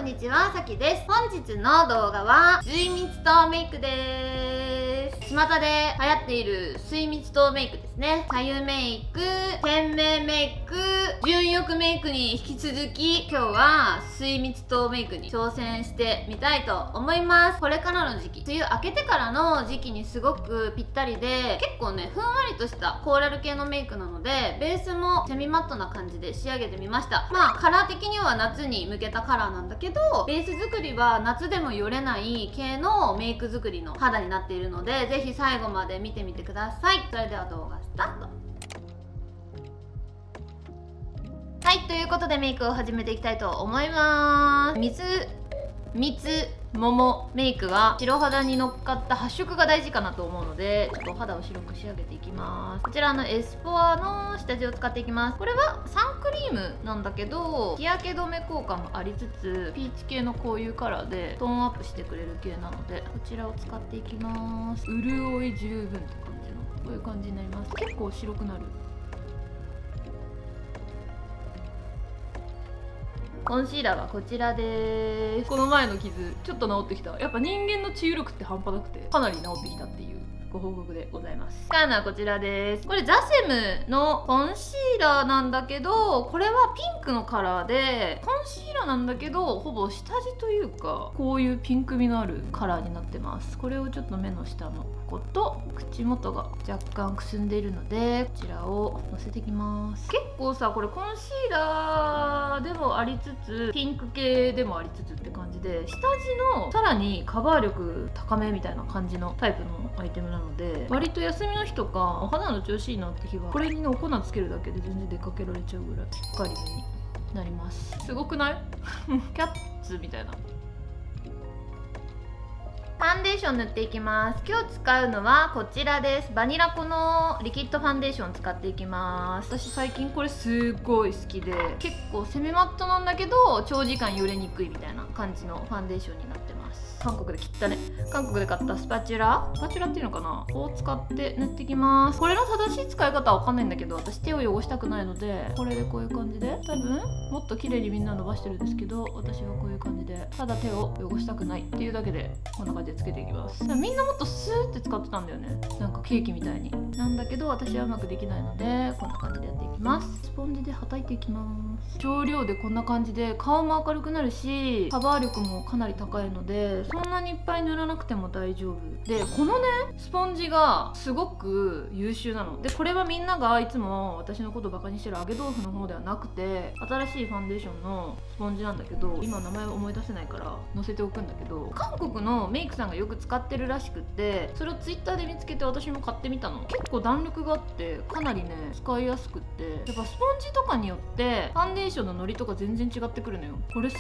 こんにちは、さきです。本日の動画は水蜜桃メイクです。巷で流行っている水蜜桃メイクですね。左右メイク、天命メイク、純欲メイクに引き続き、今日は水蜜桃メイクに挑戦してみたいと思います。これからの時期、梅雨明けてからの時期にすごくぴったりで、結構ね、ふんわりとしたコーラル系のメイクなので、ベースもセミマットな感じで仕上げてみました。まあカラー的には夏に向けたカラーなんだけど、ベース作りは夏でもよれない系のメイク作りの肌になっているので、ぜひ最後まで見てみてください。それでは動画スタート。はい、ということでメイクを始めていきたいと思います。蜜桃メイクは白肌に乗っかった発色が大事かなと思うので、ちょっとお肌を白く仕上げていきます。こちらのエスポアの下地を使っていきます。これはサンクリームなんだけど、日焼け止め効果もありつつ、ピーチ系のこういうカラーでトーンアップしてくれる系なので、こちらを使っていきます。潤い十分って感じの、こういう感じになります。結構白くなる。コンシーラーはこちらです。この前の傷ちょっと治ってきた。やっぱ人間の治癒力って半端なくて、かなり治ってきたっていうご報告でございます。使うのはこちらです。これザセムのコンシーラーなんだけど、これはピンクのカラーで、コンシーラーなんだけどほぼ下地というか、こういうピンク味のあるカラーになってます。これをちょっと目の下のここと口元が若干くすんでいるので、こちらをのせていきます。結構さ、これコンシーラーでもありつつピンク系でもありつつって感じで、下地のさらにカバー力高めみたいな感じのタイプのアイテムなので、割と休みの日とかお肌の調子いいなって日はこれにね、お粉つけるだけで全然出かけられちゃうぐらいしっかりめになります。すごくないキャッツみたいな。ファンデーション塗っていきます。今日使うのはこちらです。バニラコのリキッドファンデーション使っていきます。私最近これすっごい好きで、結構セミマットなんだけど長時間よれにくいみたいな感じのファンデーションになってます。韓国で切ったね。韓国で買ったスパチュラっていうのかなを使って塗っていきます。これの正しい使い方はわかんないんだけど、私手を汚したくないので、これでこういう感じで、多分もっと綺麗にみんな伸ばしてるんですけど、私はこういう感じで、ただ手を汚したくないっていうだけでこんな感じでつけていきます。みんなもっとスーって使ってたんだよね、なんかケーキみたいに。なんだけど私はうまくできないので、こんな感じでやっていきます。スポンジではたいていきます。少量でこんな感じで顔も明るくなるし、カバー力もかなり高いので、そんなにいっぱい塗らなくても大丈夫で、このねスポンジがすごく優秀なので、これはみんながいつも私のことをバカにしてる揚げ豆腐の方ではなくて、新しいファンデーションのスポンジなんだけど、今名前を思い出せないから載せておくんだけど、韓国のメイクさんがよく使ってるらしくって、それをツイッターで見つけて私も買ってみたの。結構弾力があってかなりね使いやすくって、やっぱスポンジとかによってファンデーションのノリとか全然違ってくるのよ。これすっ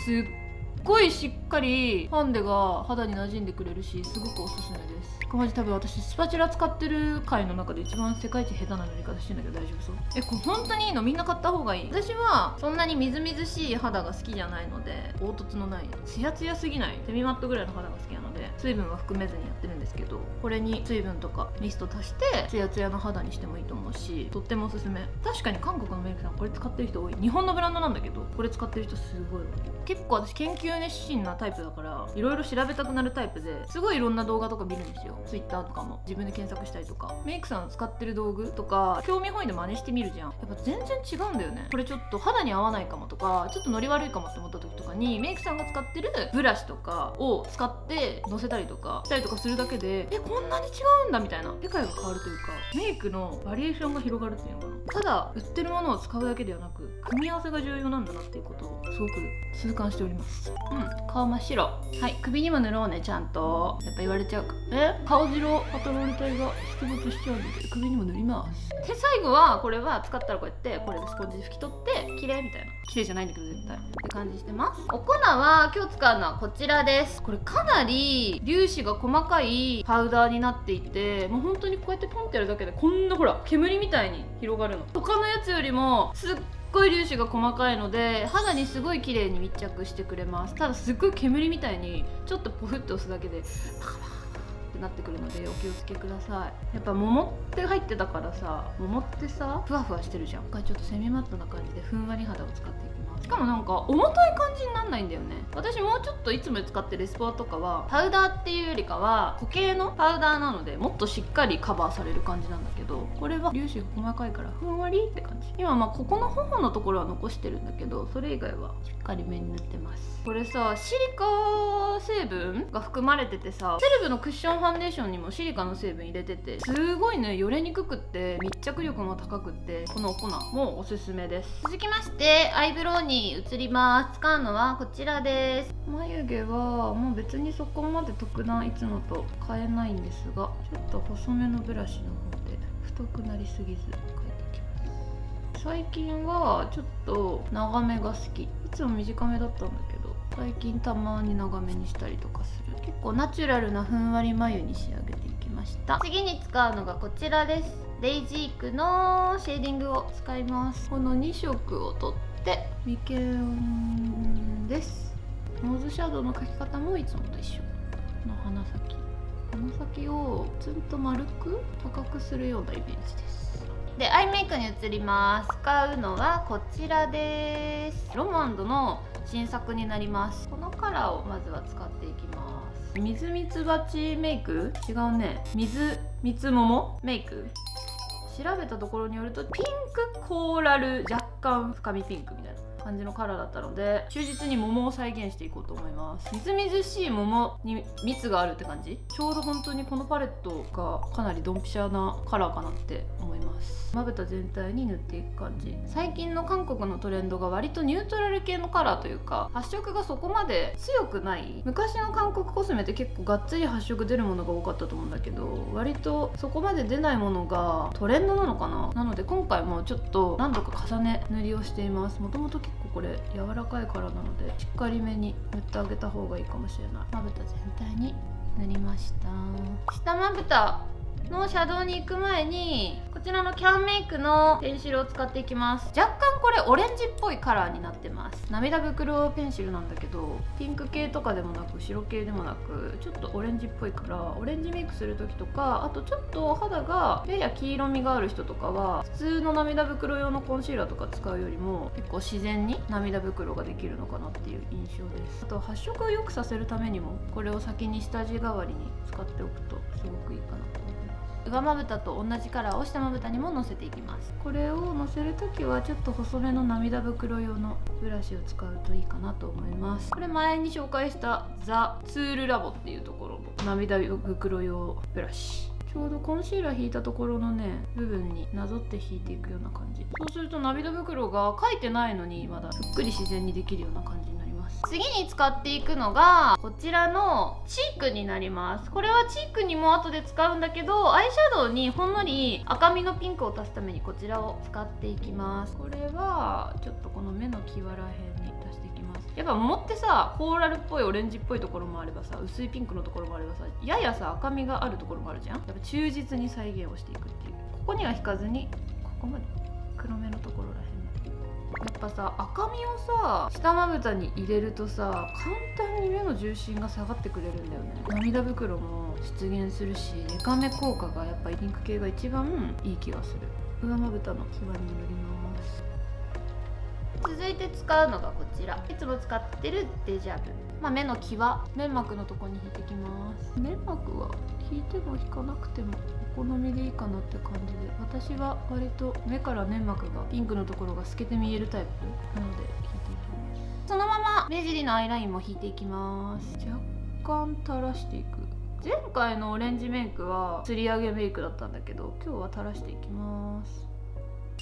ごいしっかりファンデが肌に馴染んでくれるし、すごくおすすめです。マジ多分私スパチュラ使ってる界の中で一番世界一下手な塗り方してんだけど大丈夫そう？これ本当にいいの？みんな買った方がいい。私はそんなにみずみずしい肌が好きじゃないので、凹凸のないツヤツヤすぎないセミマットぐらいの肌が好きなので、水分は含めずにやってるんですけど、これに水分とかミスト足してツヤツヤの肌にしてもいいと思うし、とってもおすすめ。確かに韓国のメイクさんこれ使ってる人多い。日本のブランドなんだけど、これ使ってる人すごい多い。結構私研究熱心なタイプだから、いろいろ調べたくなるタイプで、すごいいろんな動画とか見るんですよ。 Twitter とかも自分で検索したりとか、メイクさん使ってる道具とか興味本位で真似してみるじゃん。やっぱ全然違うんだよね。これちょっと肌に合わないかもとか、ちょっとノリ悪いかもって思った時とかに、メイクさんが使ってるブラシとかを使ってのせたりとかしたりとかするだけで、こんなに違うんだみたいな世界が変わるというか、メイクのバリエーションが広がるっていうのかな。ただ売ってるものを使うだけではなく、組み合わせが重要なんだなっていうことをすごく痛感しております。顔真っ白。はい、首にも塗ろうね、ちゃんと。やっぱ言われちゃうか。顔白パトロール隊が出没しちゃうので首にも塗ります。で最後はこれは使ったらこうやってこれでスポンジで拭き取って綺麗みたいな、綺麗じゃないんだけど絶対って感じしてます。お粉は今日使うのはこちらです。これかなり粒子が細かいパウダーになっていて、もう本当にこうやってポンってやるだけでこんなほら煙みたいに広がるの。他のやつよりもすっごい粒子が細かいので、肌にすごい綺麗に密着してくれます。ただすっごい煙みたいにちょっとポフって押すだけでパカパカってなってくるのでお気をつけください。やっぱ桃って入ってたからさ、桃ってさふわふわしてるじゃん。ちょっとセミマットな感じでふんわり肌を使っていきます。しかもなんか重たい感じになんないんだよね。私もうちょっといつも使ってるエスポアとかはパウダーっていうよりかは固形のパウダーなのでもっとしっかりカバーされる感じなんだけど、これは粒子が細かいからふんわりって感じ。今ここの頬のところは残してるんだけど、それ以外はしっかり目に塗ってます。これさ、シリカ成分が含まれててさ、セレブのクッションファンデーションにもシリカの成分入れてて、すごいね、よれにくくって密着力も高くって、このお粉もおすすめです。続きましてアイブロウに移ります。使うのはこちらです。眉毛はもう別にそこまで特段いつもと変えないんですが、ちょっと細めのブラシの方で太くなりすぎず描いていきます。最近はちょっと長めが好き。いつも短めだったんだけど、最近たまに長めにしたりとかする。結構ナチュラルなふんわり眉に仕上げていきました。次に使うのがこちらです。レイジークのシェーディングを使います。この2色を取って眉間です。ノーズシャドウの描き方もいつもと一緒。この鼻先をツンと丸く高くするようなイメージです。で、アイメイクに移ります。使うのはこちらです。ロマンドの新作になります。このカラーをまずは使っていきます。水ミツバチメイク、違うね、水ミツモモメイク。調べたところによるとピンクコーラル若干深みピンクみたいな感じのカラーだったので、忠実に桃を再現していこうと思います。みずみずしい桃に蜜があるって感じ。ちょうど本当にこのパレットがかなりドンピシャなカラーかなって思います。まぶた全体に塗っていく感じ。最近の韓国のトレンドが割とニュートラル系のカラーというか、発色がそこまで強くない。昔の韓国コスメって結構がっつり発色出るものが多かったと思うんだけど、割とそこまで出ないものがトレンドなのかな。なので今回もちょっと何度か重ね塗りをしています。もともと結構これ柔らかいカラーなのでしっかりめに塗ってあげた方がいいかもしれない。まぶた全体に塗りました。下まぶたのシャドウに行く前にこちらのキャンメイクのペンシルを使っていきます。若干これオレンジっぽいカラーになってます。涙袋ペンシルなんだけど、ピンク系とかでもなく白系でもなくちょっとオレンジっぽいから、オレンジメイクする時とか、あとちょっと肌がやや黄色みがある人とかは普通の涙袋用のコンシーラーとか使うよりも結構自然に涙袋ができるのかなっていう印象です。あと発色を良くさせるためにもこれを先に下地代わりに使っておくとすごくいいかなと思います。上まぶたと同じカラーを下まぶたにものせていきます。これをのせるときはちょっと細めの涙袋用のブラシを使うといいかなと思います。これ前に紹介したザ・ツールラボっていうところの涙袋用ブラシ。ちょうどコンシーラー引いたところのね部分になぞって引いていくような感じ。そうすると涙袋が描いてないのにまだふっくり自然にできるような感じになります。次に使っていくのがこちらのチークになります。これはチークにも後で使うんだけど、アイシャドウにほんのり赤みのピンクを足すためにこちらを使っていきます。これはちょっとこの目の際らへんに足していきます。やっぱ桃ってさ、コーラルっぽいオレンジっぽいところもあればさ、薄いピンクのところもあればさ、ややさ赤みがあるところもあるじゃん。やっぱ忠実に再現をしていくっていう。ここには引かずにここまで黒目のところらへん。やっぱさ、赤みをさ下まぶたに入れるとさ、簡単に目の重心が下がってくれるんだよね。涙袋も出現するし、デカめ効果がやっぱりピンク系が一番いい気がする。上まぶたの際に塗ります。続いて使うのがこちら、いつも使ってるデジャブ。目の際、粘膜のとこに引いてきます。粘膜は引いても引かなくてもお好みでいいかなって感じで、私は割と目から粘膜がピンクのところが透けて見えるタイプなので引いていきます。そのまま目尻のアイラインも引いていきます。若干垂らしていく。前回のオレンジメイクは吊り上げメイクだったんだけど、今日は垂らしていきます。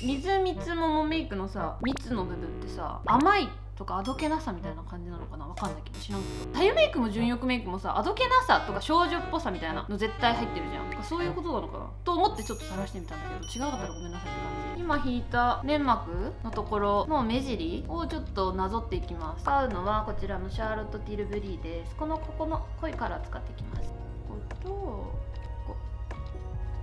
水蜜桃メイクのさ、蜜の部分ってさ、甘いとかあどけなさみたいな感じなのかな、わかんないけど知らんけど、太陽メイクも純欲メイクもさ、あどけなさとか少女っぽさみたいなの絶対入ってるじゃん。そういうことなのかなと思ってちょっと垂らしてみたんだけど、違かったらごめんなさいって感じ。今引いた粘膜のところの目尻をちょっとなぞっていきます。使うのはこちらのシャーロット・ティルブリーです。ここの濃いカラー使っていきます。こことここ、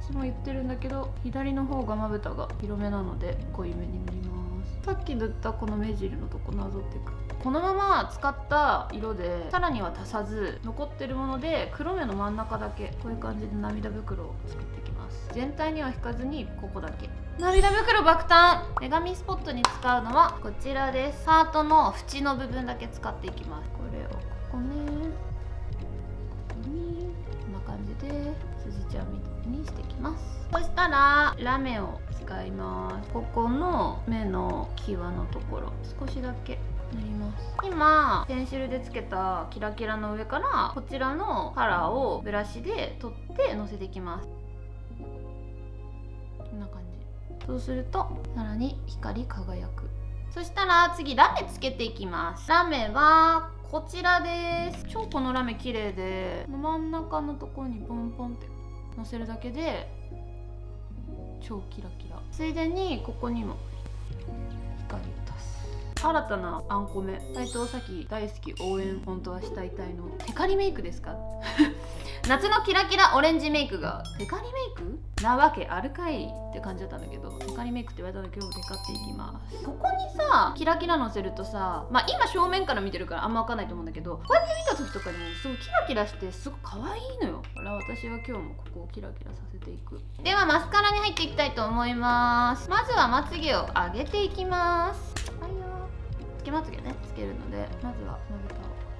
いつも言ってるんだけど左の方がまぶたが広めなので濃いめに塗ります。さっき塗ったこの目尻のとこなぞっていく。このまま使った色でさらには足さず、残ってるもので黒目の真ん中だけこういう感じで涙袋を作っていきます。全体には引かずにここだけ。涙袋爆誕。女神スポットに使うのはこちらです。ハートの縁の部分だけ使っていきます。これをここね、ここにこんな感じで筋ちゃんみたいにしていきます。そしたらラメを使います。ここの目の際のところ少しだけ塗ります。今ペンシルでつけたキラキラの上からこちらのカラーをブラシで取ってのせていきます。こんな感じ。そうするとさらに光り輝く。そしたら次ラメつけていきます。ラメはこちらです。超このラメ綺麗で、真ん中のところにポンポンってのせるだけで超キラキラ。ついでにここにも光を足す。新たなあんこめ、斉藤咲大好き応援本当はしたいたいのテカリメイクですか夏のキラキラオレンジメイクがテカリメイクなわけあるかいって感じだったんだけど、テカリメイクって言われたので今日もテカっていきます。ここにさキラキラのせるとさ、まあ今正面から見てるからあんま分かんないと思うんだけど、こうやって見た時とかにすごいキラキラしてすごく可愛いのよ。だから私は今日もここをキラキラさせていく。ではマスカラに入っていきたいと思います。まずはまつげを上げていきます。はいよ、つけまつげねつけるので、まずはまぶた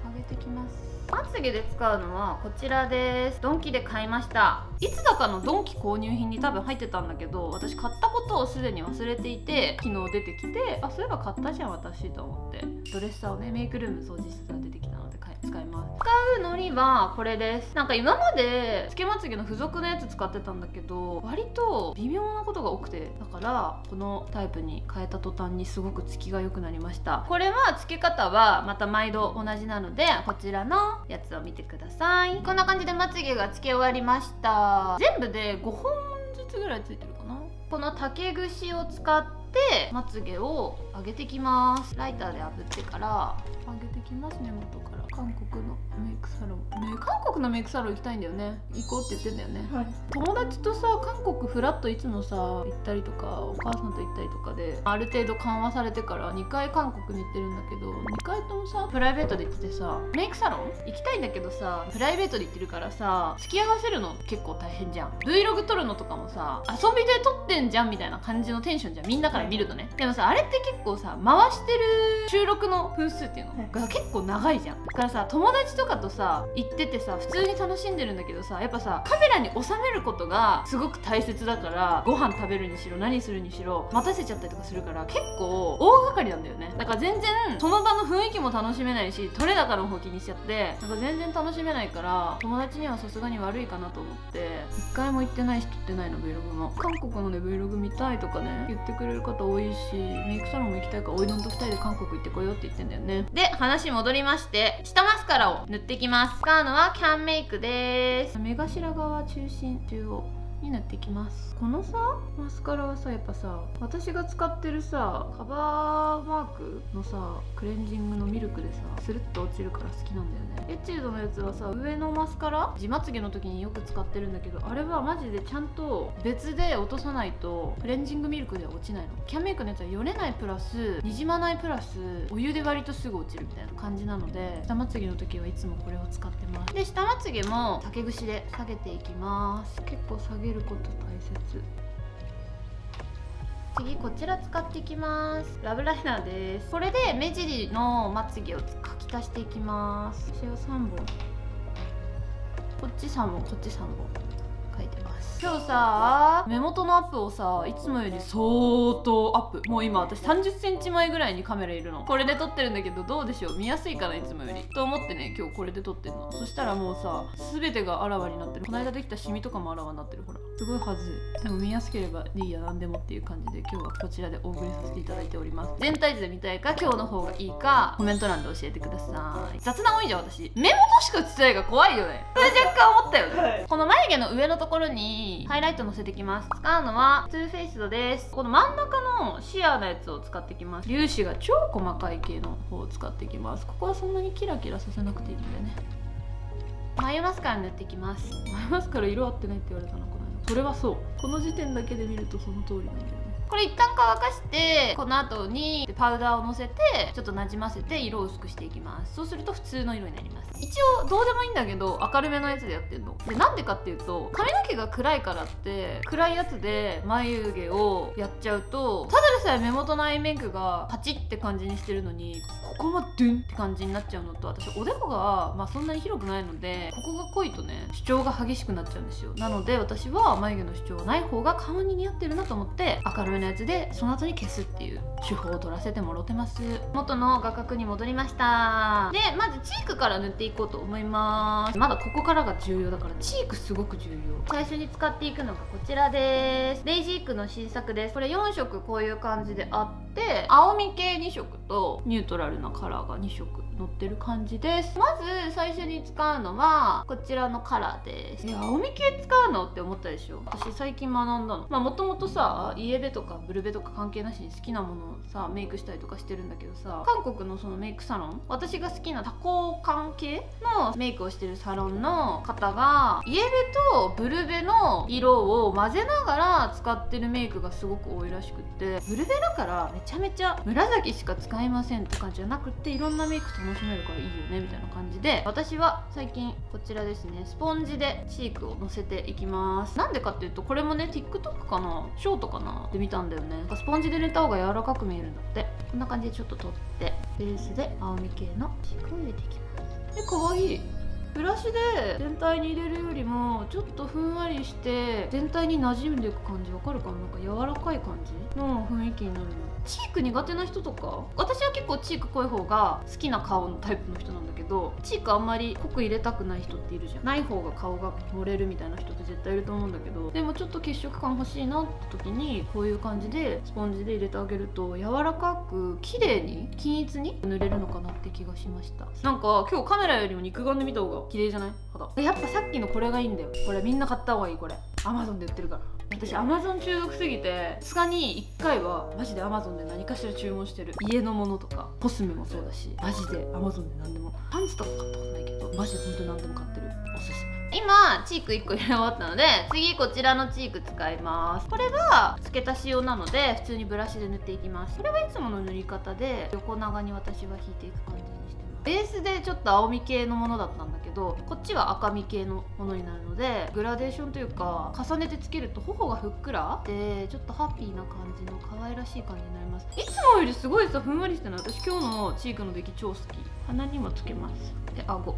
を上げていきます。まつげで使うのはこちらです。ドンキで買いました。いつだかのドンキ購入品に多分入ってたんだけど、私買ったことをすでに忘れていて、昨日出てきて、あ、そういえば買ったじゃん私と思って、ドレッサーをねメイクルーム掃除してたら出てきたので使います。使うのりはこれです。なんか今までつけまつげの付属のやつ使ってたんだけど、割と微妙なことが多くて、だからこのタイプに変えた途端にすごくつきが良くなりました。これはつけ方はまた毎度同じなので、こちらのやつを見てください。こんな感じでまつげがつけ終わりました。全部で5本ずつぐらいついてるかな。この竹串を使ってまつげを上げていきます。ライターで炙ってから上げていきます。根元から。韓国のメイクサロンね、韓国のメイクサロン行きたいんだよね。行こうって言ってんだよね、はい、友達とさ韓国フラッといつもさ行ったりとか、お母さんと行ったりとかである程度緩和されてから2回韓国に行ってるんだけど、2回ともさプライベートで行っててさ、メイクサロン行きたいんだけどさプライベートで行ってるからさ、付き合わせるの結構大変じゃん。 Vlog 撮るのとかもさ遊びで撮ってんじゃんみたいな感じのテンションじゃん、みんなから見るとね。でもさあれって結構さ回してる収録の分数っていうのが結構長いじゃん。だからさ友達とかとさ行っててさ普通に楽しんでるんだけどさ、やっぱさカメラに収めることがすごく大切だから、ご飯食べるにしろ何するにしろ待たせちゃったりとかするから結構大掛かりなんだよね。だから全然その場の雰囲気も楽しめないし、撮れ高の方気にしちゃってなんか全然楽しめないから、友達にはさすがに悪いかなと思って一回も行ってないし撮ってないの Vlog も。韓国のね Vlog 見たいとかね言ってくれる方多いし、メイクサロンも行きたいからおいどんと2人で韓国行ってこようって言ってんだよね。で話戻りまして、下マスカラを塗っていきます。使うのはキャンメイクです。目頭側中心中央に塗っていきます。このさマスカラはさやっぱさ私が使ってるさカバーマークのさクレンジングのミルクでさスルッと落ちるから好きなんだよね。エチュードのやつはさ上のマスカラ地まつげの時によく使ってるんだけど、あれはマジでちゃんと別で落とさないとクレンジングミルクでは落ちないの。キャンメイクのやつはよれないプラスにじまないプラスお湯で割とすぐ落ちるみたいな感じなので、下まつげの時はいつもこれを使ってます。で下まつげも竹串で下げていきます。結構下げること大切。次こちら使っていきます。ラブライナーです。これで目尻のまつげを描き足していきます。私は3本、こっち3本こっち3本描いてます。今日さ目元のアップをさいつもより相当アップ、もう今私30センチ前ぐらいにカメラいるの。これで撮ってるんだけどどうでしょう、見やすいかないつもよりと思ってね今日これで撮ってんの。そしたらもうさ全てがあらわになってる。この間できたシミとかもあらわになってる。ほらすごいはず。でも見やすければいいや何でもっていう感じで今日はこちらでお送りさせていただいております。全体図で見たいか今日の方がいいかコメント欄で教えてください。雑談多いじゃん私。目元しか映ってないから怖いよね。それ若干思ったよね、はい、この眉毛の上のところにハイライトのせていきます。使うのはトゥーフェイスドです。この真ん中のシアーのやつを使っていきます。粒子が超細かい系の方を使っていきます。ここはそんなにキラキラさせなくていいんだよね。眉マスカラ塗っていきます。眉マスカラ色合ってないって言われたのこの間。それはそう、この時点だけで見るとその通りなんだよね。これ一旦乾かして、この後にパウダーをのせてちょっとなじませて色を薄くしていきます。そうすると普通の色になります。一応どうでもいいんだけど明るめのやつでやってるので、なんでかっていうと髪の毛が暗いからって暗いやつで眉毛をやっちゃうと、ただでさえ目元のアイメイクがパチって感じにしてるのにここまでドゥンって感じになっちゃうのと、私おでこがそんなに広くないので、ここが濃いとね主張が激しくなっちゃうんですよ。なので私は眉毛の主張がない方が顔に似合ってるなと思って明るめのやつでその後に消すっていう手法を取らせてもろてます。元の画角に戻りました。でまずチークから塗っていこうと思います。まだここからが重要だから、チークすごく重要。最初に使っていくのがこちらです。レイジークの新作です。これ4色こういう感じであって、青み系2色とニュートラルなカラーが2色乗ってる感じです。まず最初に使うのはこちらのカラーです。青み系使うのって思ったでしょ。私最近学んだの。もともとさ、イエベとかブルベとか関係なしに好きなものをさメイクしたりとかしてるんだけどさ、韓国のそのメイクサロン、私が好きな多幸感系のメイクをしてるサロンの方がイエベとブルベの色を混ぜながら使ってるメイクがすごく多いらしくって、ブルベだからめちゃめちゃ紫しか使いませんって感じじゃなくっていろんなメイク楽しめるからいいよねみたいな感じで、私は最近こちらですね、スポンジでチークをのせていきます。なんでかっていうと、これもね TikTok かなショートかなで見たんだよね。スポンジで塗った方が柔らかく見えるんだって。こんな感じでちょっと取ってベースで青み系のチークを入れていきます。でかわいい。ブラシで全体に入れるよりもちょっとふんわりして全体に馴染んでいく感じわかるかな。なんか柔らかい感じの雰囲気になるの。チーク苦手な人とか、私は結構チーク濃い方が好きな顔のタイプの人なんだけど、チークあんまり濃く入れたくない人っているじゃん。ない方が顔が盛れるみたいな人って絶対いると思うんだけど、でもちょっと血色感欲しいなって時にこういう感じでスポンジで入れてあげると柔らかく綺麗に均一に塗れるのかなって気がしました。なんか今日カメラよりも肉眼で見た方が綺麗じゃない？肌やっぱさっきのこれがいいんだよ。これみんな買った方がいい。これ Amazon で売ってるから。私 Amazon 中毒すぎて、さすがに1回はマジで Amazon で何かしら注文してる。家のものとかコスメもそうだし、マジで Amazon で何でも。パンツとか買ったことないけどマジで本当に何でも買ってる。おすすめ。今チーク1個入れ終わったので、次こちらのチーク使います。これは付け足し用なので普通にブラシで塗っていきます。これはいつもの塗り方で横長に私は引いていく感じにしてます。ベースでちょっと青み系のものだったんだけど、こっちは赤み系のものになるので、グラデーションというか重ねてつけると頬がふっくらでちょっとハッピーな感じの可愛らしい感じになります。いつもよりすごいさふんわりしてない？私今日のチークの出来超好き。鼻にもつけます。で顎、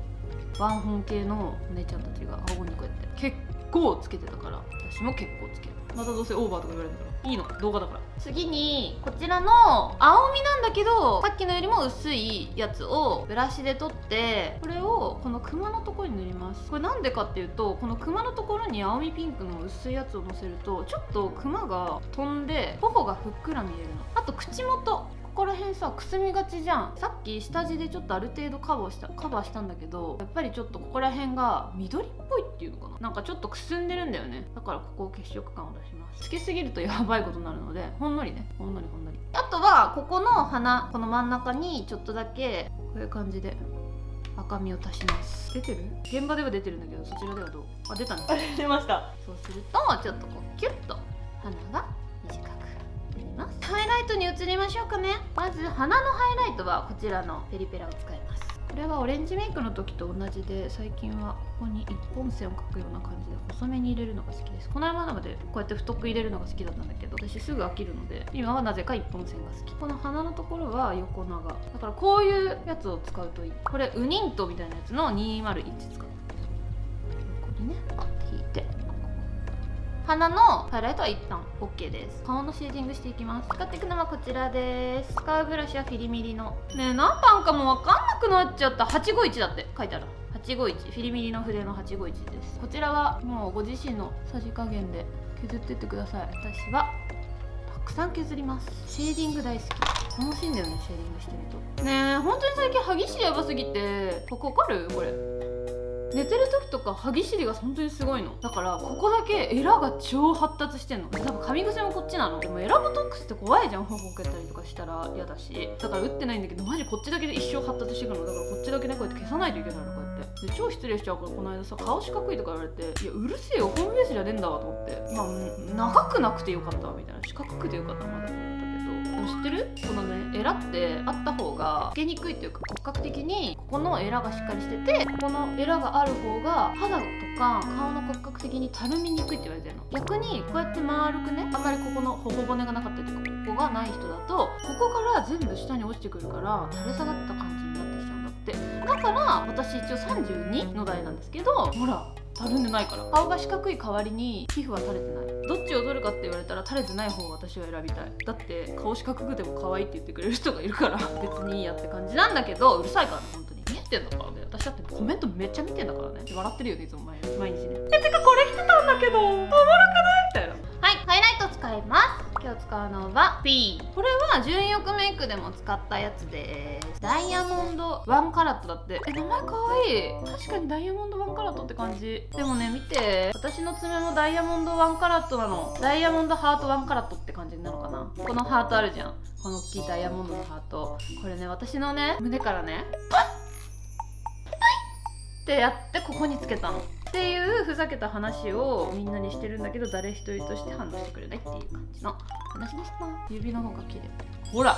ワンホン系のお姉ちゃんたちが顎にこうやって結構つけてたから、私も結構つける。またどうせオーバーとか言われるからいいの、動画だから。次にこちらの青みなんだけどさっきのよりも薄いやつをブラシで取って、これをこのクマのところに塗ります。これなんでかっていうと、このクマのところに青みピンクの薄いやつをのせるとちょっとクマが飛んで頬がふっくら見えるの。あと口元、ここら辺さくすみがちじゃん。さっき下地でちょっとある程度カバーしたんだけど、やっぱりちょっとここら辺が緑っぽいっていうのかな、なんかちょっとくすんでるんだよね。だからここを血色感を出します。つけすぎるとやばいことになるので、ほんのりね、ほんのり。あとはここの鼻、この真ん中にちょっとだけこういう感じで赤みを足します。出てる？現場では出てるんだけど、そちらではどう？あ、出たね。出ました。そうするとちょっとこうキュッと鼻が短くなります。ハイライトに移りましょうかね。まず鼻のハイライトはこちらのペリペラを使います。これはオレンジメイクの時と同じで、最近はここに一本線を描くような感じで細めに入れるのが好きです。この間までこうやって太く入れるのが好きだったんだけど、私すぐ飽きるので今はなぜか一本線が好き。この鼻のところは横長だから、こういうやつを使うといい。これウニントみたいなやつの201使う。横にね引いて、鼻のハイライトは一旦 OK です。顔のシェーディングしていきます。使っていくのはこちらです。使うブラシはフィリミリのね、何番かも分かんなくなっちゃった。851だって書いてある。851、フィリミリの筆の851です。こちらはもうご自身のさじ加減で削ってってください。私はたくさん削ります。シェーディング大好き。楽しいんだよね、シェーディングしてると。ねえ、本当に最近歯ぎしりやばすぎて、ここわかる？これ寝てる時とか歯ぎしりが本当にすごいの。だからここだけエラが超発達してんの。多分噛み癖もこっちなの。でもエラボトックスって怖いじゃん、頬こけたりとかしたら嫌だし、だから打ってないんだけど、マジこっちだけで一生発達してくるの。だからこっちだけねこうやって消さないといけないの。こうやってで超失礼しちゃうから、この間さ顔四角いとか言われて、いやうるせえよ、ホームベースじゃね出んだわと思って、まあ長くなくてよかったみたいな、四角くてよかったまだと思ったけど、でも知ってる？このねエラってあった方が透けにくいというか、骨格的にここのエラがしっかりしてて、ここのエラがある方が肌とか顔の骨格的にたるみにくいって言われてるの。逆にこうやって丸くね、あんまりここの頬骨がなかったりとか、ここがない人だとここから全部下に落ちてくるから垂れ下がった感じになってきちゃうんだって。だから私一応32の代なんですけど、ほらたるんでないから、顔が四角い代わりに皮膚は垂れてない。どっちを取るかって言われたら垂れてない方を私は選びたい。だって顔四角くても可愛いって言ってくれる人がいるから別にいいやって感じなんだけど、うるさいからね本当に。見えてんだからね、私だってコメントめっちゃ見てんだからね。笑ってるよねいつも毎日ね。てかこれ来てたんだけどおもろくないみたいな。はい、ハイライト使います。今日使うのは B。 これは純欲メイクでも使ったやつです。ダイヤモンド1カラットだって。名前かわいい。確かにダイヤモンド1カラットって感じ。でもね見て、私の爪もダイヤモンド1カラットなの。ダイヤモンドハート1カラットって感じなのかな。このハートあるじゃん、この大きいダイヤモンドのハート。これね私のね胸からねパッってやってここにつけたのっていうふざけた話をみんなにしてるんだけど、誰一人として反応してくれないっていう感じの話でした。指の方が綺麗。ほら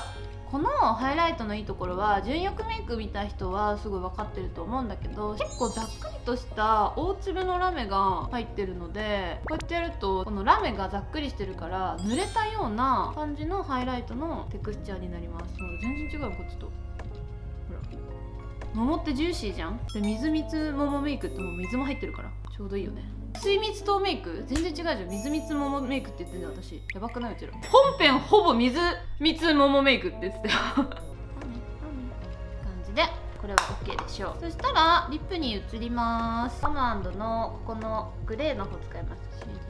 このハイライトのいいところは、純欲メイク見た人はすごい分かってると思うんだけど、結構ざっくりとした大粒のラメが入ってるので、こうやってやるとこのラメがざっくりしてるから濡れたような感じのハイライトのテクスチャーになります。全然違うよこっちと。ほら桃ってジューシーじゃん。で水蜜桃メイクってもう水も入ってるからちょうどいいよね。水蜜桃メイク全然違うじゃん。水蜜桃メイクって言ってんだよ私。やばくない？うちら本編ほぼ水蜜桃メイクって言ってたよ感じでこれは OK でしょう。そしたらリップに移ります。アマンドのここのグレーの方使います。シーズング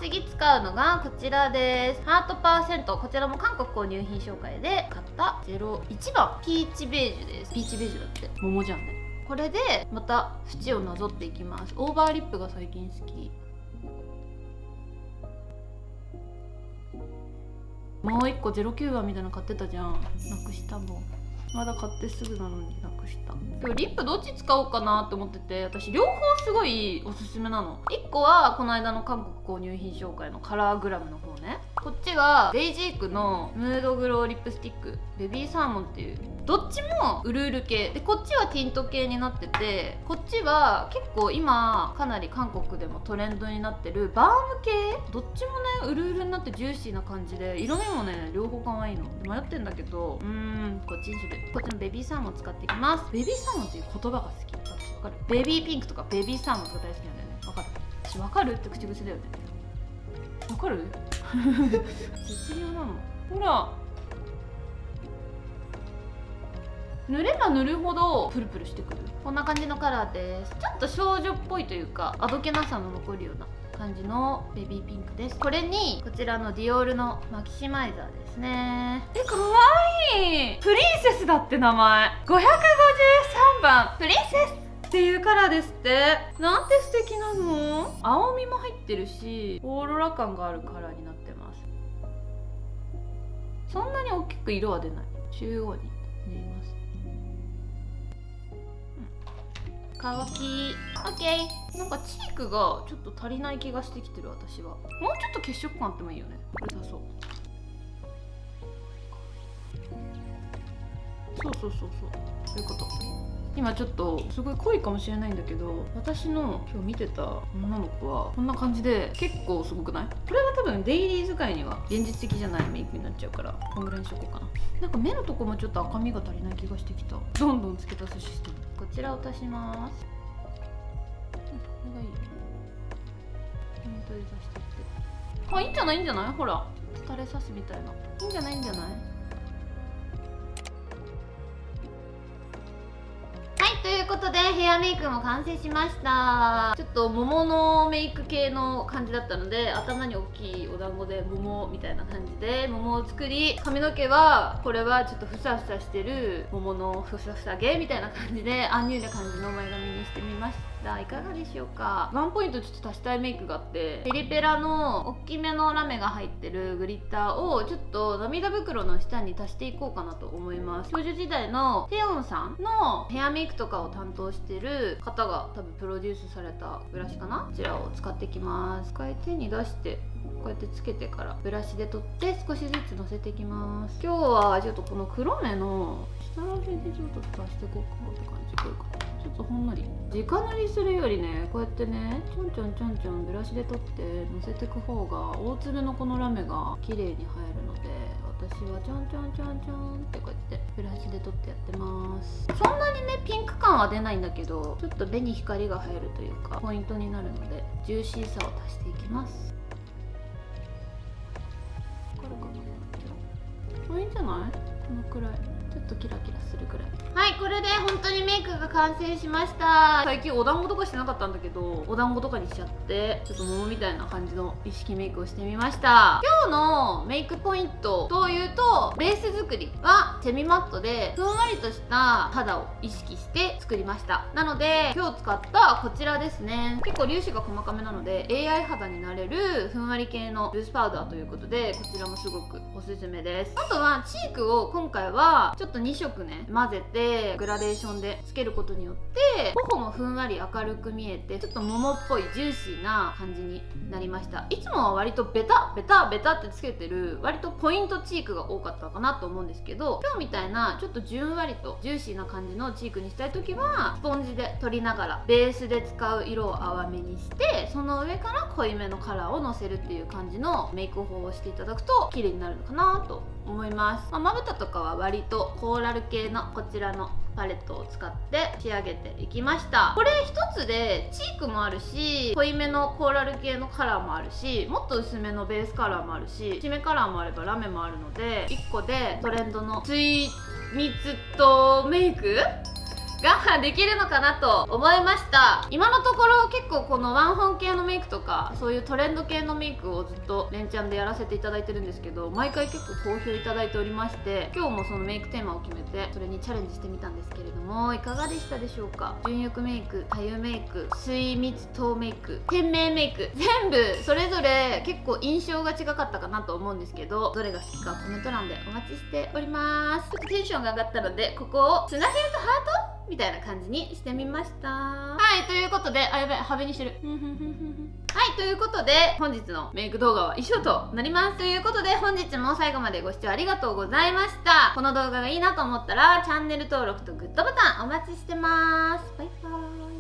次使うのがこちらです。ハート%。こちらも韓国購入品紹介で買った01番ピーチベージュです。ピーチベージュだって桃じゃんね。これでまた縁をなぞっていきます。オーバーリップが最近好き。もう一個09番みたいなの買ってたじゃん。なくしたもん。まだ買ってすぐなのになくした。今日リップどっち使おうかなって思ってて、私両方すごいおすすめなの。1個はこの間の韓国購入品紹介のカラーグラムの方ね。こっちはデイジークのムードグローリップスティックベビーサーモンっていう、どっちもウルール系で、こっちはティント系になってて、こっちは結構今かなり韓国でもトレンドになってるバーム系。どっちもねウルールになってジューシーな感じで、色味もね両方可愛いの。迷ってんだけどこっちにする。こっちのベビーサーモン使っていきます。ベビーサーモンっていう言葉が好き。私わかる。ベビーピンクとかベビーサーモンとか大好きなんだよね。わかる？私わかるって口癖だよね。わかる？絶妙なの。ほら塗れば塗るほどプルプルしてくる。こんな感じのカラーです。ちょっと少女っぽいというかあどけなさの残るような感じのベビーピンクです。これにこちらのディオールのマキシマイザーですね。かわいい。プリンセスだって名前。553番プリンセスっていうカラーですって。なんて素敵なの。青みも入ってるしオーロラ感があるカラーになってます。そんなに大きく色は出ない。中央に塗ります。乾き OK。 なんかチークがちょっと足りない気がしてきてる。私はもうちょっと血色感あってもいいよね。これ出そう。そういうこと。今ちょっとすごい濃いかもしれないんだけど、私の今日見てた女の子はこんな感じで結構すごくない？これは多分デイリー使いには現実的じゃないメイクになっちゃうから、こんぐらいにしとこうかな。なんか目のとこもちょっと赤みが足りない気がしてきた。どんどん付け足すシステム。こちらを足します。これがいいよね。ポイントで出してって。あ、いいんじゃない？いいんじゃない？ほら垂れさすみたいな。いいんじゃない？いいんじゃない？ということでヘアメイクも完成しました。ちょっと桃のメイク系の感じだったので、頭に大きいお団子で桃みたいな感じで桃を作り、髪の毛はこれはちょっとふさふさしてる桃のふさふさ毛みたいな感じでアンニュイな感じの前髪にしてみました。た。いかがでしょうか。ワンポイントちょっと足したいメイクがあって、ペリペラの大きめのラメが入ってるグリッターをちょっと涙袋の下に足していこうかなと思います。少女時代のテヨンさんのヘアメイクとかを担当してる方が多分プロデュースされたブラシかな。こちらを使っていきます。手に出してこうやってつけてからブラシで取って少しずつのせていきます。今日はちょっとこの黒目の下の辺でちょっと足していこうかなって感じ。こういう感じ、ちょっとほんのり直塗りするよりね、こうやってねちょんちょんちょんちょんブラシで取ってのせていく方が大粒のこのラメが綺麗に入るので、私はちょんちょんちょんちょんってこうやってブラシで取ってやってます。そんなにねピンク感は出ないんだけど、ちょっと目に光が入るというかポイントになるのでジューシーさを足していきます。いいんじゃない？このくらいちょっとキラキラするくらい。はい、これで本当にメイクが完成しました。最近お団子とかしてなかったんだけど、お団子とかにしちゃってちょっと桃みたいな感じの意識メイクをしてみました。今日のメイクポイントというと、ベース作りはセミマットでふんわりとした肌を意識して作りました。なので今日使ったこちらですね、結構粒子が細かめなので AI 肌になれるふんわり系のルースパウダーということで、こちらもすごくおすすめです。あとはチークを今回はちょっと2色ね混ぜてグラデーションでつけることによって頬もふんわり明るく見えて、ちょっと桃っぽいジューシーな感じになりました。いつもは割とベタベタベタってつけてる割とポイントチークが多かったかなと思うんですけど、今日みたいなちょっとじゅんわりとジューシーな感じのチークにしたい時はスポンジで取りながらベースで使う色を淡めにして、その上から濃いめのカラーをのせるっていう感じのメイク法をしていただくと綺麗になるのかなと思います。まぶたとかは割とコーラル系のこちらのパレットを使って仕上げていきました。これ一つでチークもあるし、濃いめのコーラル系のカラーもあるし、もっと薄めのベースカラーもあるし、締めカラーもあればラメもあるので、1個でトレンドのスイーツとメイクができるのかなと思いました。今のところ結構このワンホン系のメイクとかそういうトレンド系のメイクをずっと連チャンでやらせていただいてるんですけど、毎回結構好評いただいておりまして、今日もそのメイクテーマを決めてそれにチャレンジしてみたんですけれども、いかがでしたでしょうか。純欲メイク、太陽メイク、水蜜桃メイク、天命メイク、全部それぞれ結構印象が違かったかなと思うんですけど、どれが好きかコメント欄でお待ちしております。ちょっとテンションが上がったので、ここをつなげるとハートみたいな感じにしてみました。はい、ということで、あ、やべえ、ハベにしてる。はい、ということで、本日のメイク動画は以上となります。ということで、本日も最後までご視聴ありがとうございました。この動画がいいなと思ったら、チャンネル登録とグッドボタンお待ちしてます。バイバーイ。